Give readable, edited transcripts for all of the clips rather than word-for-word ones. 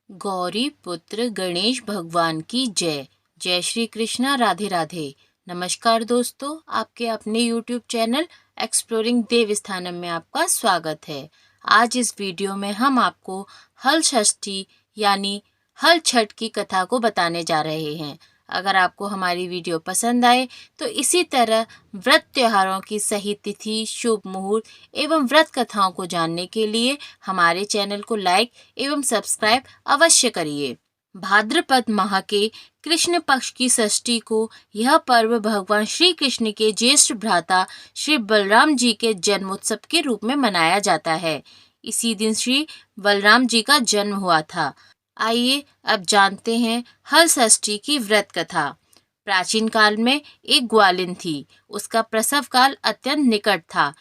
गौरी पुत्र गणेश भगवान की जय। जय श्री कृष्णा, राधे राधे। नमस्कार दोस्तों, आपके अपने YouTube चैनल एक्सप्लोरिंग देव स्थानम में आपका स्वागत है। आज इस वीडियो में हम आपको हल षष्ठी यानी हल छठ की कथा को बताने जा रहे हैं। अगर आपको हमारी वीडियो पसंद आए तो इसी तरह व्रत त्योहारों की सही तिथि, शुभ मुहूर्त एवं व्रत कथाओं को जानने के लिए हमारे चैनल को लाइक एवं सब्सक्राइब अवश्य करिए। भाद्रपद माह के कृष्ण पक्ष की षष्ठी को यह पर्व भगवान श्री कृष्ण के ज्येष्ठ भ्राता श्री बलराम जी के जन्मोत्सव के रूप में मनाया जाता है। इसी दिन श्री बलराम जी का जन्म हुआ था। आइए अब जानते हैं हल षष्ठी की व्रत कथा। प्राचीन काल में एक ग्वालिन थी। उसका प्रसव काल अत्यंत निकट था।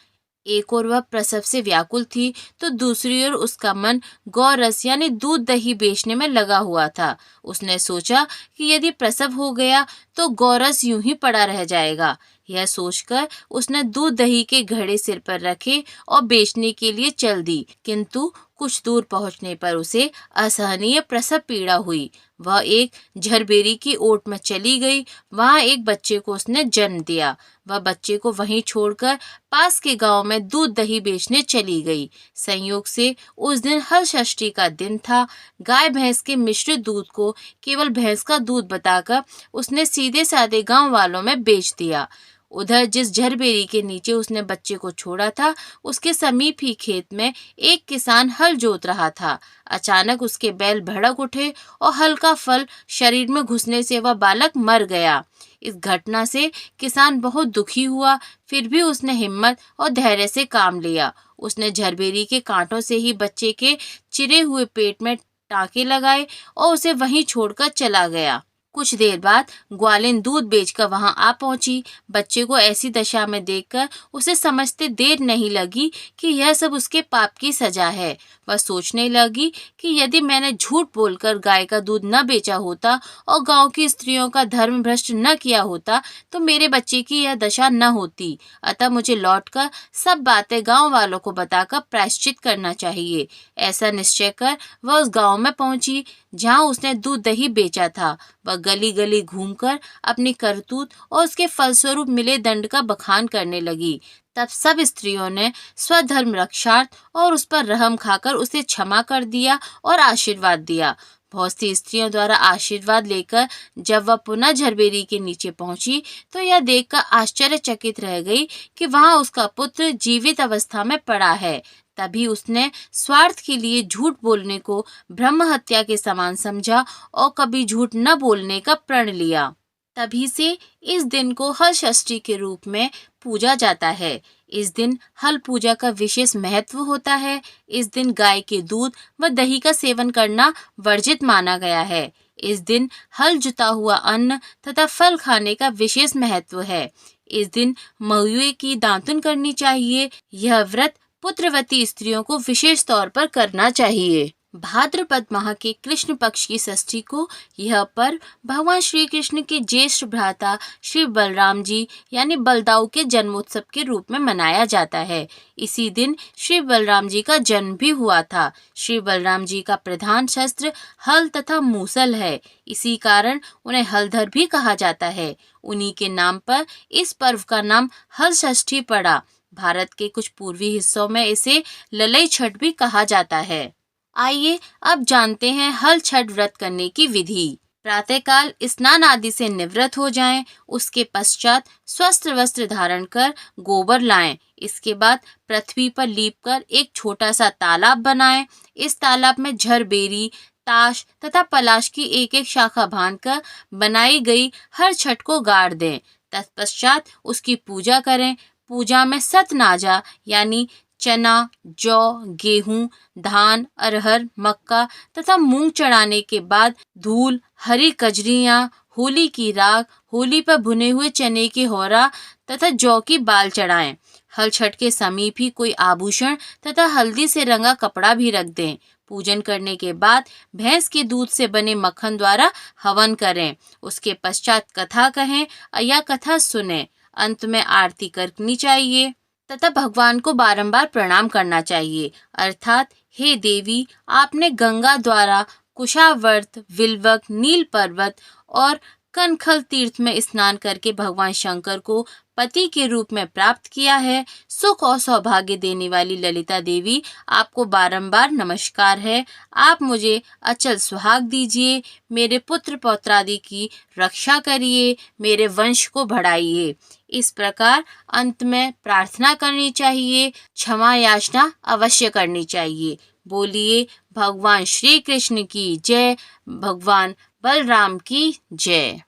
एक ओर वह प्रसव से व्याकुल थी तो दूसरी ओर उसका मन गौरस यानी दूध दही बेचने में लगा हुआ था। उसने सोचा कि यदि प्रसव हो गया तो गौरस यूं ही पड़ा रह जाएगा। यह सोचकर उसने दूध दही के घड़े सिर पर रखे और बेचने के लिए चल दी, किंतु कुछ दूर पहुंचने पर उसे असहनीय प्रसव पीड़ा हुई। वह एक झरबेरी की ओट में चली गई। वहां एक बच्चे को उसने जन्म दिया। वह बच्चे को वहीं छोड़कर पास के गांव में दूध दही बेचने चली गई। संयोग से उस दिन हल षष्ठी का दिन था। गाय भैंस के मिश्रित दूध को केवल भैंस का दूध बताकर उसने सीधे साधे गांव वालों में बेच दिया। उधर जिस झरबेरी के नीचे उसने बच्चे को छोड़ा था, उसके समीप ही खेत में एक किसान हल जोत रहा था। अचानक उसके बैल भड़क उठे और हल का फल शरीर में घुसने से वह बालक मर गया। इस घटना से किसान बहुत दुखी हुआ, फिर भी उसने हिम्मत और धैर्य से काम लिया। उसने झरबेरी के कांटों से ही बच्चे के चिरे हुए पेट में टांके लगाए और उसे वहीं छोड़कर चला गया। कुछ देर बाद ग्वालिन दूध बेचकर वहां आ पहुंची। बच्चे को ऐसी दशा में देखकर उसे समझते देर नहीं लगी कि यह सब उसके पाप की सजा है। वह सोचने लगी कि यदि मैंने झूठ बोलकर गाय का दूध न बेचा होता और गांव की स्त्रियों का धर्म भ्रष्ट न किया होता तो मेरे बच्चे की यह दशा न होती। अतः मुझे लौटकर सब बातें गांव वालों को बताकर प्रायश्चित करना चाहिए। ऐसा निश्चय कर वह उस गांव में पहुंची जहां उसने दूध दही बेचा था। वह गली गली घूमकर अपनी करतूत और उसके फलस्वरूप मिले दंड का बखान करने लगी। तब सब स्त्रियों ने स्वधर्म रक्षार्थ और उस पर रहम खाकर उसे क्षमा कर दिया और आशीर्वाद दिया। बहुत सी स्त्रियों द्वारा आशीर्वाद लेकर जब वह पुनः झरबेरी के नीचे पहुंची तो यह देखकर आश्चर्यचकित रह गई कि वहां उसका पुत्र जीवित अवस्था में पड़ा है। तभी उसने स्वार्थ के लिए झूठ बोलने को ब्रह्म हत्या के समान समझा और कभी झूठ न बोलने का प्रण लिया। तभी से इस दिन को हल षष्ठी के रूप में पूजा जाता है। इस दिन हल पूजा का विशेष महत्व होता है। इस दिन गाय के दूध व दही का सेवन करना वर्जित माना गया है। इस दिन हल जुता हुआ अन्न तथा फल खाने का विशेष महत्व है। इस दिन महुए की दातुन करनी चाहिए। यह व्रत पुत्रवती स्त्रियों को विशेष तौर पर करना चाहिए। भाद्रपद माह के कृष्ण पक्ष की षष्ठी को यह पर्व भगवान श्री कृष्ण के ज्येष्ठ भ्राता श्री बलराम जी यानी बलदाऊ के जन्मोत्सव के रूप में मनाया जाता है। इसी दिन श्री बलराम जी का जन्म भी हुआ था। श्री बलराम जी का प्रधान शस्त्र हल तथा मूसल है। इसी कारण उन्हें हलधर भी कहा जाता है। उन्हीं के नाम पर इस पर्व का नाम हल षष्ठी पड़ा। भारत के कुछ पूर्वी हिस्सों में इसे ललई छठ भी कहा जाता है। आइए अब जानते हैं हल छठ व्रत करने की विधि। प्रातःकाल स्नान आदि से निवृत्त हो जाएं। उसके पश्चात स्वस्थ वस्त्र धारण कर गोबर लाएं। इसके बाद पृथ्वी पर लीपकर एक छोटा सा तालाब बनाएं। इस तालाब में झरबेरी, ताश तथा पलाश की एक एक शाखा बांधकर बनाई गई हर छठ को गाड़ दें। तत्पश्चात उसकी पूजा करें। पूजा में सतनाजा यानी चना, जौ, गेहूं, धान, अरहर, मक्का तथा मूंग चढ़ाने के बाद धूल, हरी कजरियां, होली की राख, होली पर भुने हुए चने के होरा तथा जौ की बाल चढ़ाएं। हल छठ के समीप ही कोई आभूषण तथा हल्दी से रंगा कपड़ा भी रख दें। पूजन करने के बाद भैंस के दूध से बने मक्खन द्वारा हवन करें। उसके पश्चात कथा कहें या कथा सुनें। अंत में आरती करनी चाहिए तथा भगवान को बारंबार प्रणाम करना चाहिए, अर्थात हे देवी, आपने गंगा द्वारा कुशावर्त, विल्वक, नील पर्वत और कनखल तीर्थ में स्नान करके भगवान शंकर को पति के रूप में प्राप्त किया है। सुख और सौभाग्य देने वाली ललिता देवी, आपको बारंबार नमस्कार है। आप मुझे अचल सुहाग दीजिए, मेरे पुत्र पौत्रादि की रक्षा करिए, मेरे वंश को बढ़ाइए। इस प्रकार अंत में प्रार्थना करनी चाहिए, क्षमा याचना अवश्य करनी चाहिए। बोलिए भगवान श्री कृष्ण की जय, भगवान बलराम की जय।